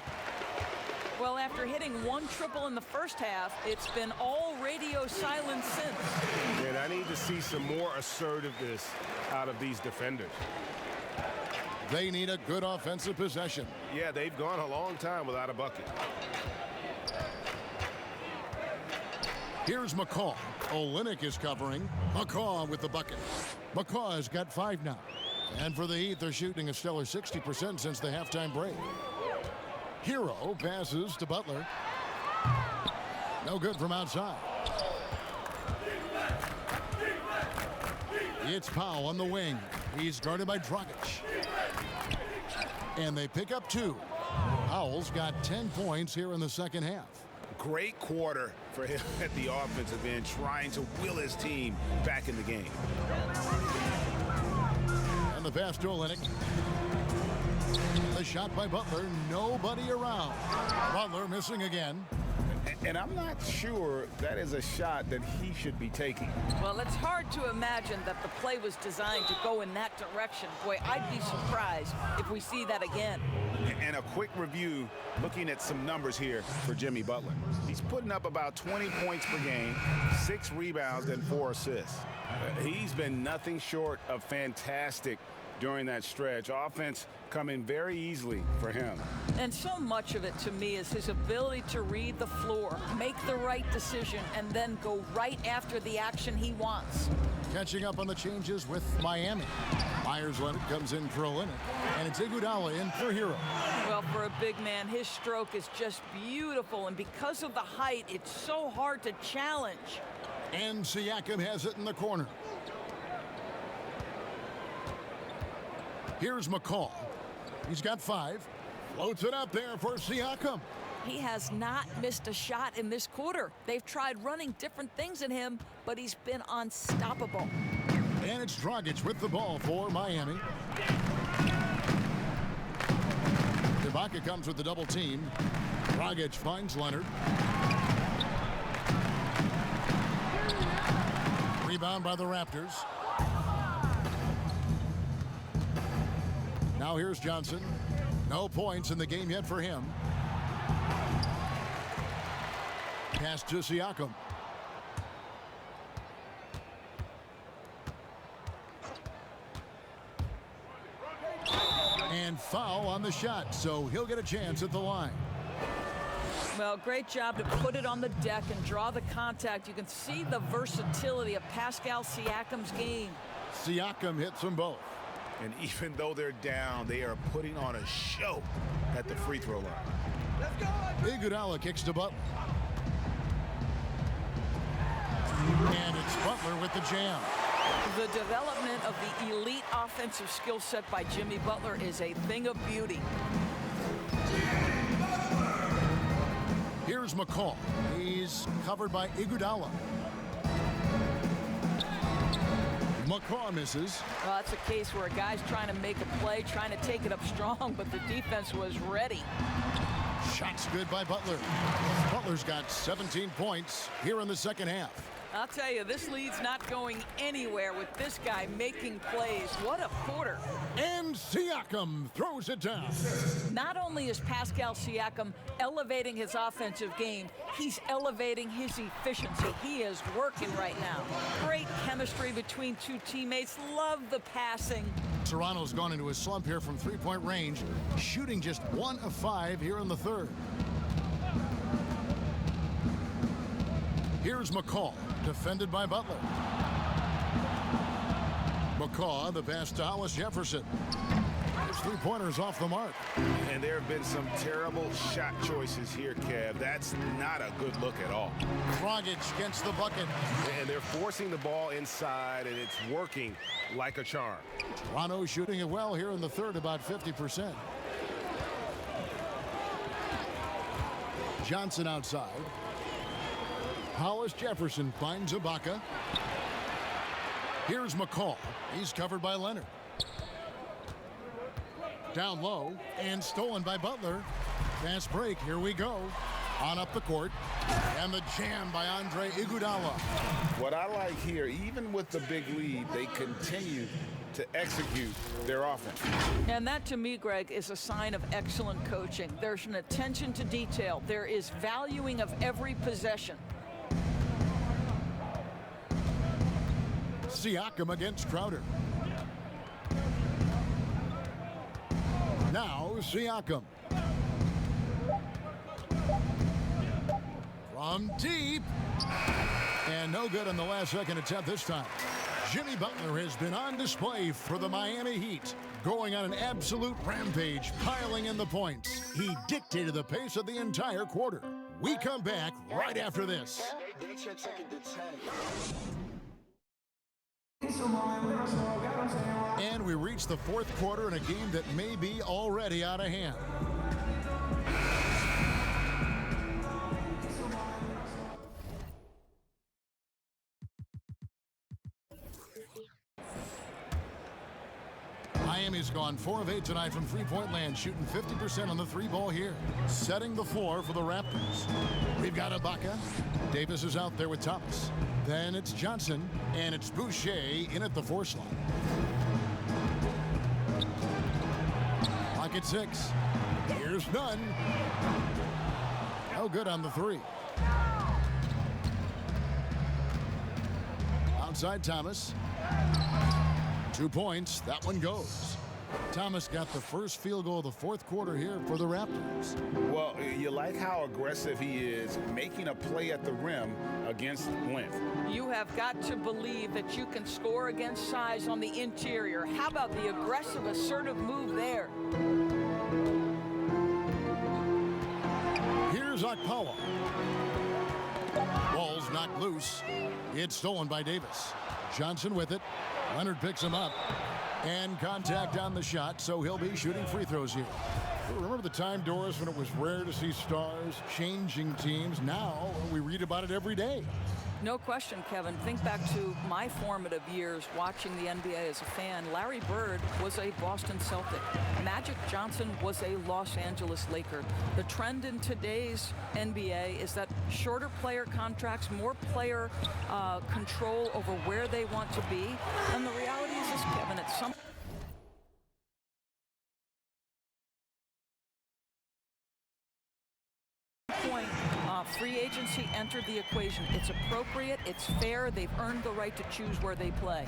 Well, after hitting 1 triple in the first half, it's been all radio silence since. And I need to see some more assertiveness out of these defenders. They need a good offensive possession. Yeah, they've gone a long time without a bucket. Here's McCaw. Olynyk is covering. McCaw with the bucket. McCaw has got 5 now. And for the Heat, they're shooting a stellar 60% since the halftime break. Hero passes to Butler. No good from outside. It's Powell on the wing. He's guarded by Dragic. And they pick up 2. Powell's got 10 points here in the second half. Great quarter for him at the offensive end, trying to will his team back in the game. And the pass to Olynyk. The shot by Butler, nobody around. Butler missing again. And I'm not sure that is a shot that he should be taking. Well, it's hard to imagine that the play was designed to go in that direction. Boy, I'd be surprised if we see that again. And a quick review, looking at some numbers here for Jimmy Butler. He's putting up about 20 points per game, 6 rebounds, and 4 assists. He's been nothing short of fantastic during that stretch. Offense coming very easily for him. And so much of it to me is his ability to read the floor, make the right decision, and then go right after the action he wants. Catching up on the changes with Miami. Myers-Leonard comes in for Olynyk, and it's Iguodala in for Hero. Well, for a big man, his stroke is just beautiful, and because of the height, it's so hard to challenge. And Siakam has it in the corner. Here's McCall. He's got 5. Floats it up there for Siakam. He has not missed a shot in this quarter. They've tried running different things at him, but he's been unstoppable. And it's Dragic with the ball for Miami. Ibaka comes with the double team. Dragic finds Leonard. Rebound by the Raptors. Now here's Johnson. No points in the game yet for him. Pass to Siakam. And foul on the shot, so he'll get a chance at the line. Well, great job to put it on the deck and draw the contact. You can see the versatility of Pascal Siakam's game. Siakam hits them both. And even though they're down, they are putting on a show at the free throw line. Let's go! Iguodala kicks to Butler. And it's Butler with the jam. The development of the elite offensive skill set by Jimmy Butler is a thing of beauty. Here's McCall. He's covered by Iguodala. McCall misses. Well, that's a case where a guy's trying to make a play, trying to take it up strong, but the defense was ready. Shots good by Butler. Butler's got 17 points here in the second half. I'll tell you, this lead's not going anywhere with this guy making plays. What a quarter. And Siakam throws it down. Not only is Pascal Siakam elevating his offensive game, he's elevating his efficiency. He is working right now. Great chemistry between two teammates. Love the passing. Toronto's gone into a slump here from three-point range, shooting just 1 of 5 here in the third. Here's McCall, defended by Butler. McCall, the pass to Hollis Jefferson. His three-pointers off the mark. And there have been some terrible shot choices here, Kev. That's not a good look at all. Dragic gets the bucket. And they're forcing the ball inside, and it's working like a charm. Toronto shooting it well here in the third, about 50%. Johnson outside. Hollis Jefferson finds Ibaka. Here's McCall. He's covered by Leonard. Down low and stolen by Butler. Fast break. Here we go. On up the court. And the jam by Andre Iguodala. What I like here, even with the big lead, they continue to execute their offense. And that, to me, Greg, is a sign of excellent coaching. There's an attention to detail. There is valuing of every possession. Siakam against Crowder. Now Siakam. From deep. And no good on the last second attempt this time. Jimmy Butler has been on display for the Miami Heat, going on an absolute rampage, piling in the points. He dictated the pace of the entire quarter. We come back right after this. And we reach the fourth quarter in a game that may be already out of hand. Miami's gone 4 of 8 tonight from three-point land, shooting 50% on the three ball here. Setting the floor for the Raptors. We've got Ibaka. Davis is out there with Thomas. Then it's Johnson, and it's Boucher in at the 4 slot. Clock at 6. Here's Nunn. No good on the 3. Outside Thomas. 2 points. That one goes. Thomas got the first field goal of the fourth quarter here for the Raptors. Well, you like how aggressive he is making a play at the rim against length. You have got to believe that you can score against size on the interior. How about the aggressive, assertive move there? Here's Okpala. Ball's knocked loose. It's stolen by Davis. Johnson with it. Leonard picks him up. And contact on the shot, so he'll be shooting free throws here. Remember the time, Doris, when it was rare to see stars changing teams? Now we read about it every day. No question, Kevin. Think back to my formative years watching the NBA as a fan. Larry Bird was a Boston Celtic. Magic Johnson was a Los Angeles Laker. The trend in today's NBA is that shorter player contracts, more player control over where they want to be. And the reality is this, Kevin, at some point, free agency entered the equation. It's appropriate, it's fair, they've earned the right to choose where they play.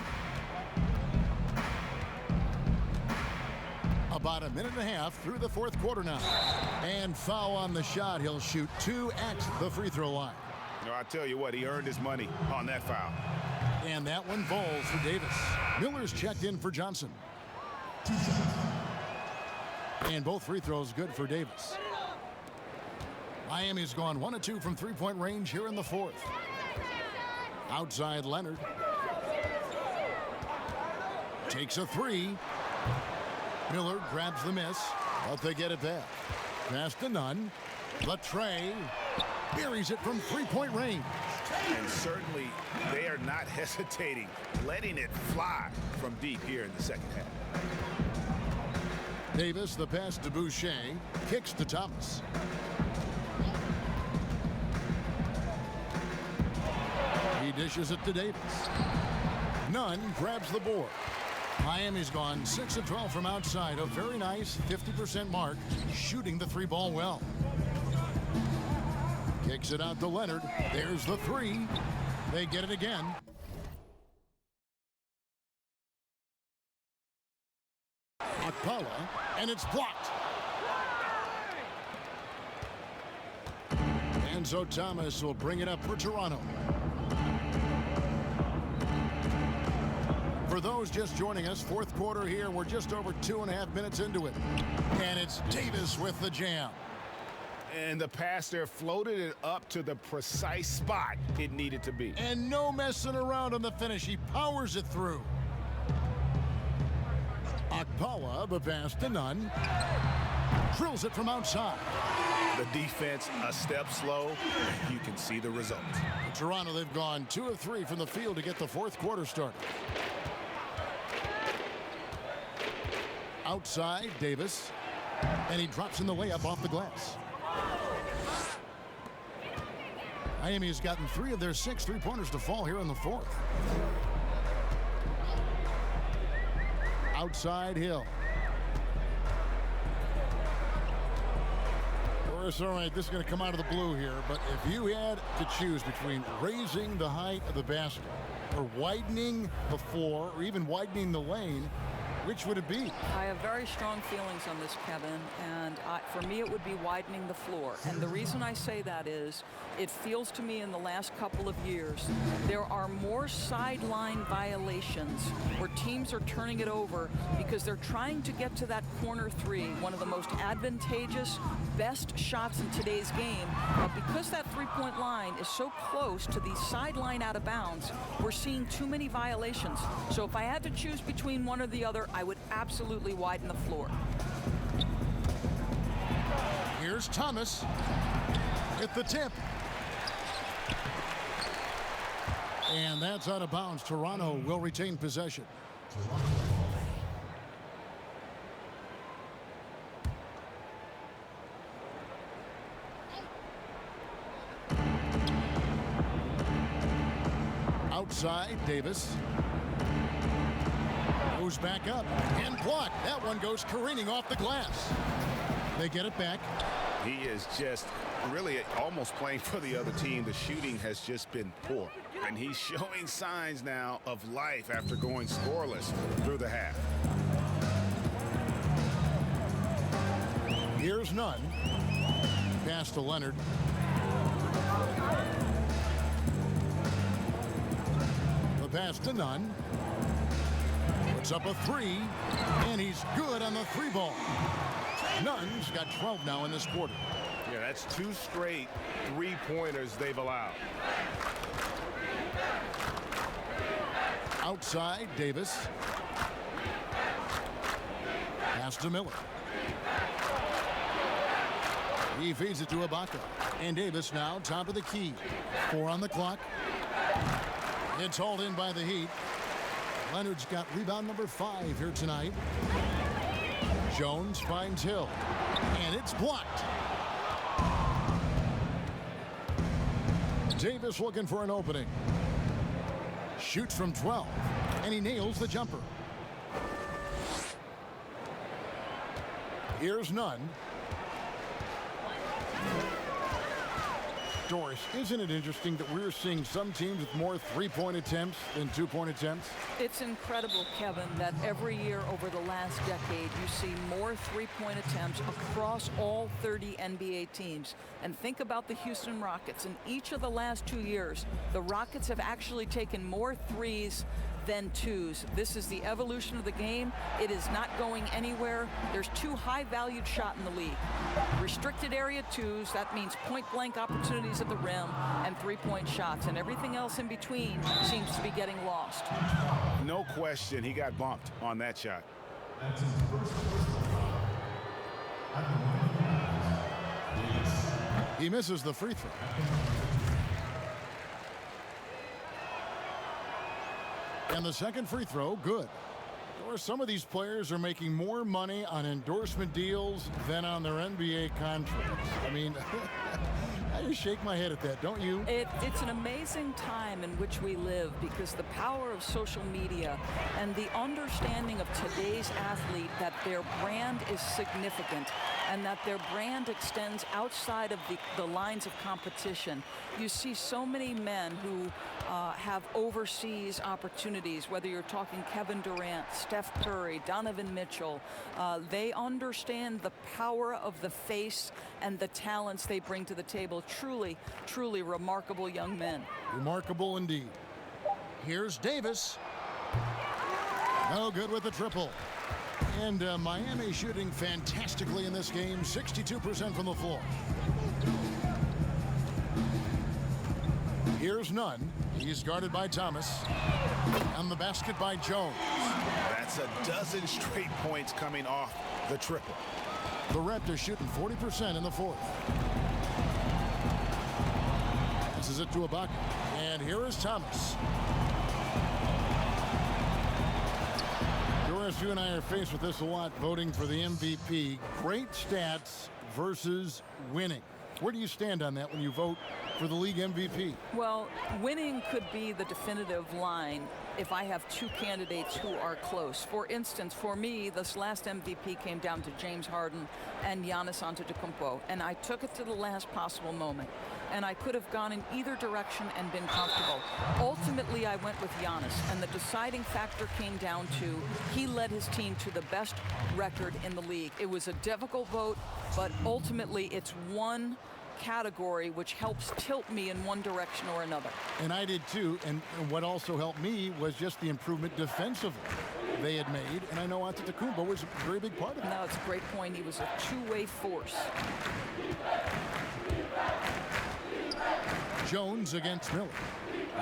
About a minute and a half through the fourth quarter now. And foul on the shot. He'll shoot 2 at the free throw line. No, I tell you what, he earned his money on that foul. And that one falls for Davis. Miller's checked in for Johnson. And both free throws good for Davis. Miami's gone 1 of 2 from three-point range here in the fourth. Outside Leonard. Takes a 3. Miller grabs the miss, but they get it back. Pass to Nunn. Latre buries it from three-point range. And certainly they are not hesitating, letting it fly from deep here in the second half. Davis, the pass to Boucher, kicks to Thomas. He dishes it to Davis. Nunn grabs the board. Miami's gone 6 of 12 from outside, a very nice 50% mark, shooting the 3-ball well. Kicks it out to Leonard. There's the 3. They get it again. Okpala, and it's blocked. And so Thomas will bring it up for Toronto. For those just joining us, fourth quarter here, we're just over 2.5 minutes into it. And it's Davis with the jam. And the pass there floated it up to the precise spot it needed to be. And no messing around on the finish. He powers it through. Okpala, the pass to Nunn. Drills it from outside. The defense a step slow. You can see the result. In Toronto, they've gone 2 of 3 from the field to get the fourth quarter started. Outside, Davis. And he drops in the layup off the glass. Miami has gotten 3 of their 6 three-pointers to fall here in the fourth. Outside Hill. Doris, all right, this is going to come out of the blue here, but if you had to choose between raising the height of the basket or widening the floor or even widening the lane, Which would it be? I have very strong feelings on this, Kevin, and for me it would be widening the floor. And the reason I say that is it feels to me in the last couple of years there are more sideline violations where teams are turning it over because they're trying to get to that corner three, one of the most advantageous, best shots in today's game. But because that three-point line is so close to the sideline out of bounds, we're seeing too many violations. So if I had to choose between one or the other, I would absolutely widen the floor. Here's Thomas with the tip. And that's out of bounds. Toronto will retain possession. Outside, Davis. Goes back up and blocked. That one goes careening off the glass. They get it back. He is just really almost playing for the other team. The shooting has just been poor. And he's showing signs now of life after going scoreless through the half. Here's Nunn. Pass to Leonard. The pass to Nunn. Puts up a three, and he's good on the three ball. Nunn's got 12 now in this quarter. Yeah, that's 2 straight three-pointers they've allowed. Outside, Davis. Pass to Miller. He feeds it to Ibaka. And Davis now top of the key. 4 on the clock. It's hauled in by the Heat. Leonard's got rebound number 5 here tonight. Jones finds Hill. And it's blocked. Davis looking for an opening. Shoots from 12. And he nails the jumper. Here's Nunn. Doris, isn't it interesting that we're seeing some teams with more three-point attempts than two-point attempts? It's incredible, Kevin, that every year over the last decade you see more three-point attempts across all 30 NBA teams. And think about the Houston Rockets. In each of the last 2 years, the Rockets have actually taken more threes than twos. This is the evolution of the game. It is not going anywhere. There's 2 high-valued shots in the league. Restricted area twos, that means point-blank opportunities at the rim, and three-point shots. And everything else in between seems to be getting lost. No question, he got bumped on that shot. He misses the free throw. And the second free throw, good. Or some of these players are making more money on endorsement deals than on their NBA contracts. I mean, I just shake my head at that, don't you? It's an amazing time in which we live because the power of social media and the understanding of today's athlete that their brand is significant and that their brand extends outside of the lines of competition. You see so many men who have overseas opportunities, whether you're talking Kevin Durant, Steph Curry, Donovan Mitchell. They understand the power of the face and the talents they bring to the table. Truly, truly remarkable young men. Remarkable indeed. Here's Davis. No good with the triple. And Miami shooting fantastically in this game, 62% from the floor. Here's Nunn. He's guarded by Thomas. And the basket by Jones. That's a dozen straight points coming off the triple. The Raptors shooting 40% in the fourth. Passes it to Ibaka. And here is Thomas. Doris, you and I are faced with this a lot, voting for the MVP. Great stats versus winning. Where do you stand on that when you vote for the league MVP? Well, winning could be the definitive line if I have 2 candidates who are close. For instance, for me, this last MVP came down to James Harden and Giannis Antetokounmpo, and I took it to the last possible moment. and I could have gone in either direction and been comfortable. Ultimately, I went with Giannis, and the deciding factor came down to he led his team to the best record in the league. It was a difficult vote, but ultimately it's one category which helps tilt me in one direction or another. And I did too, and what also helped me was just the improvement defensively they had made, and I know Antetokounmpo was a very big part of it. No, it's a great point. He was a two-way force. Jones against Miller.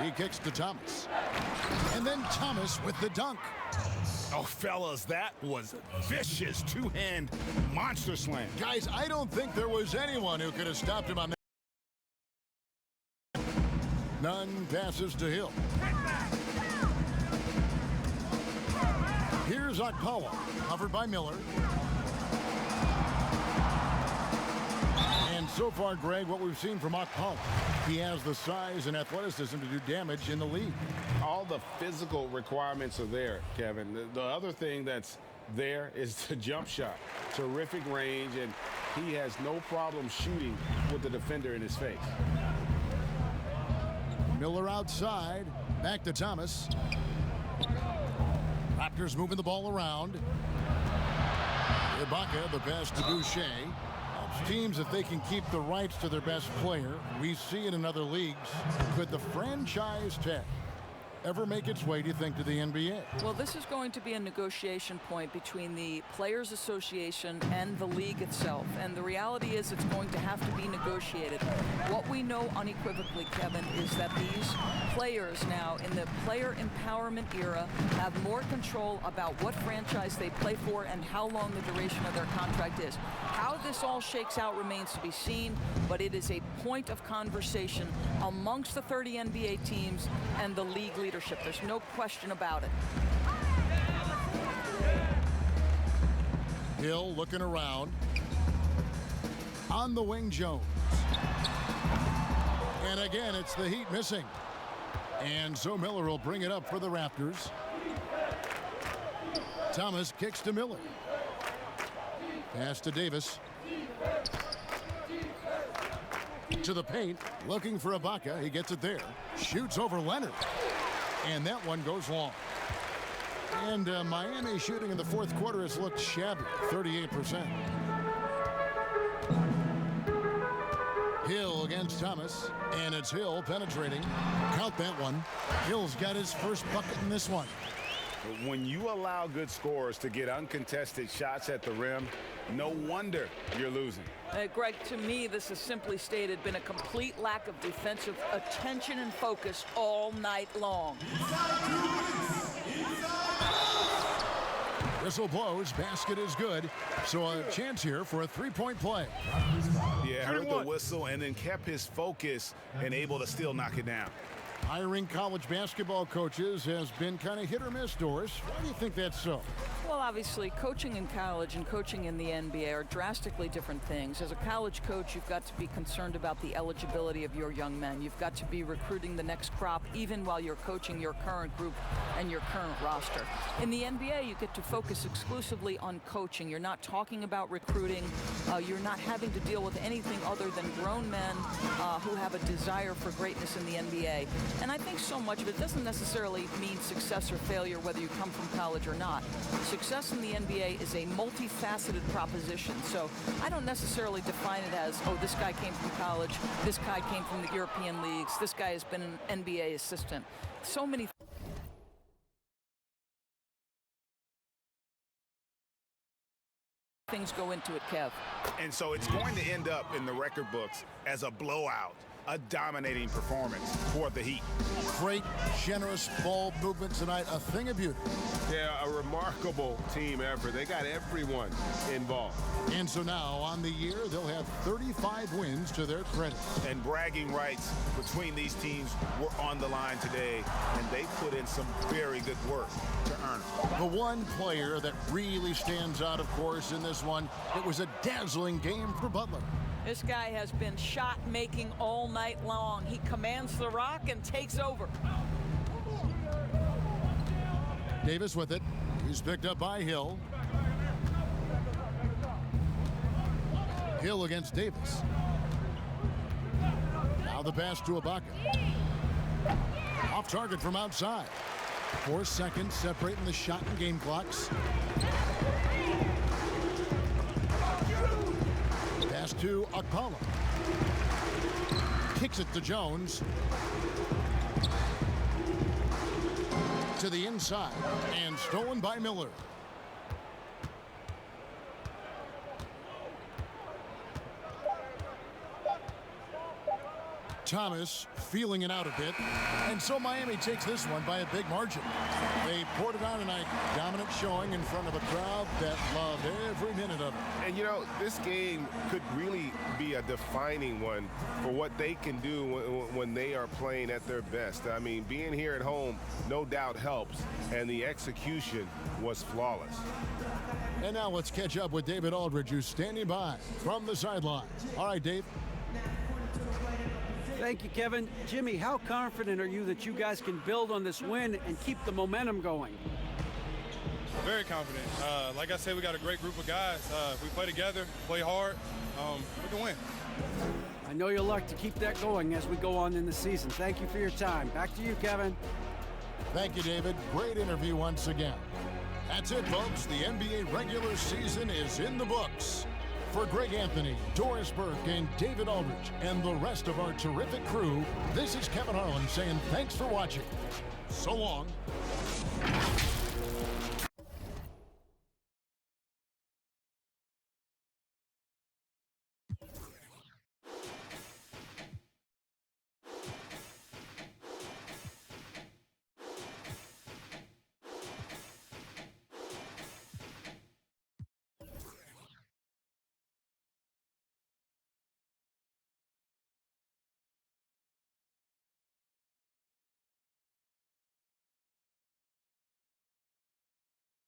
He kicks to Thomas. And then Thomas with the dunk. Oh, fellas, that was vicious two-hand monster slam. Guys, I don't think there was anyone who could have stopped him on that. Nunn passes to Hill. Here's Okpala, covered by Miller. And so far, Greg, what we've seen from Okpala, he has the size and athleticism to do damage in the league. All the physical requirements are there, Kevin. The other thing that's there is the jump shot. Terrific range, and he has no problem shooting with the defender in his face. Miller outside, back to Thomas. Raptors moving the ball around. Ibaka, the pass to Boucher. Helps teams if they can keep the rights to their best player. We see it in other leagues. Could the franchise tag ever make its way, do you think, to the NBA? Well, this is going to be a negotiation point between the Players Association and the league itself. And the reality is it's going to have to be negotiated. What we know unequivocally, Kevin, is that these players now in the player empowerment era have more control about what franchise they play for and how long the duration of their contract is. How this all shakes out remains to be seen, but it is a point of conversation amongst the 30 NBA teams and the league leadership. There's no question about it. Hill looking around. On the wing, Jones. And again, it's the Heat missing. And so Miller will bring it up for the Raptors. Thomas kicks to Miller. Pass to Davis. To the paint, looking for Ibaka. He gets it there. Shoots over Leonard. And that one goes long. And Miami shooting in the fourth quarter has looked shabby, 38%. Hill against Thomas, and it's Hill penetrating. Count that one. Hill's got his first bucket in this one. When you allow good scorers to get uncontested shots at the rim, no wonder you're losing. Greg, to me, this has simply stated been a complete lack of defensive attention and focus all night long. Whistle blows, basket is good. So a chance here for a three-point play. Yeah, heard the whistle and then kept his focus and able to still knock it down. Hiring college basketball coaches has been kind of hit or miss, Doris. Why do you think that's so? Well, obviously, coaching in college and coaching in the NBA are drastically different things. As a college coach, you've got to be concerned about the eligibility of your young men. You've got to be recruiting the next crop, even while you're coaching your current group and your current roster. In the NBA, you get to focus exclusively on coaching. You're not talking about recruiting. You're not having to deal with anything other than grown men who have a desire for greatness in the NBA. And I think so much of it doesn't necessarily mean success or failure, whether you come from college or not. Success in the NBA is a multifaceted proposition. So I don't necessarily define it as, oh, this guy came from college, this guy came from the European leagues, this guy has been an NBA assistant. So many things go into it, Kev. And so it's going to end up in the record books as a blowout. A dominating performance for the Heat. Great, generous ball movement tonight. A thing of beauty. Yeah, a remarkable team effort. They got everyone involved. And so now, on the year, they'll have 35 wins to their credit. And bragging rights between these teams were on the line today, and they put in some very good work to earn it. The one player that really stands out, of course, in this one, it was a dazzling game for Butler. This guy has been shot-making all night long. He commands the rock and takes over. Davis with it. He's picked up by Hill. Hill against Davis. Now the pass to Ibaka. Off target from outside. 4 seconds separating the shot and game clocks. Pass to Akala. Kicks it to Jones. To the inside. And stolen by Miller. Thomas feeling it out a bit, and so Miami takes this one by a big margin. They poured it on tonight, dominant showing in front of a crowd that loved every minute of it. And, you know, this game could really be a defining one for what they can do when they are playing at their best. I mean, being here at home no doubt helps, and the execution was flawless. And now let's catch up with David Aldridge, who's standing by from the sideline. All right, Dave. Thank you, Kevin. Jimmy, how confident are you that you guys can build on this win and keep the momentum going? Very confident. Like I said, we got a great group of guys. If we play together, play hard, we can win. I know you'll like to keep that going as we go on in the season. Thank you for your time. Back to you, Kevin. Thank you, David. Great interview once again. That's it, folks. The NBA regular season is in the books. For Greg Anthony, Doris Burke, and David Aldridge, and the rest of our terrific crew, this is Kevin Harlan saying thanks for watching. So long.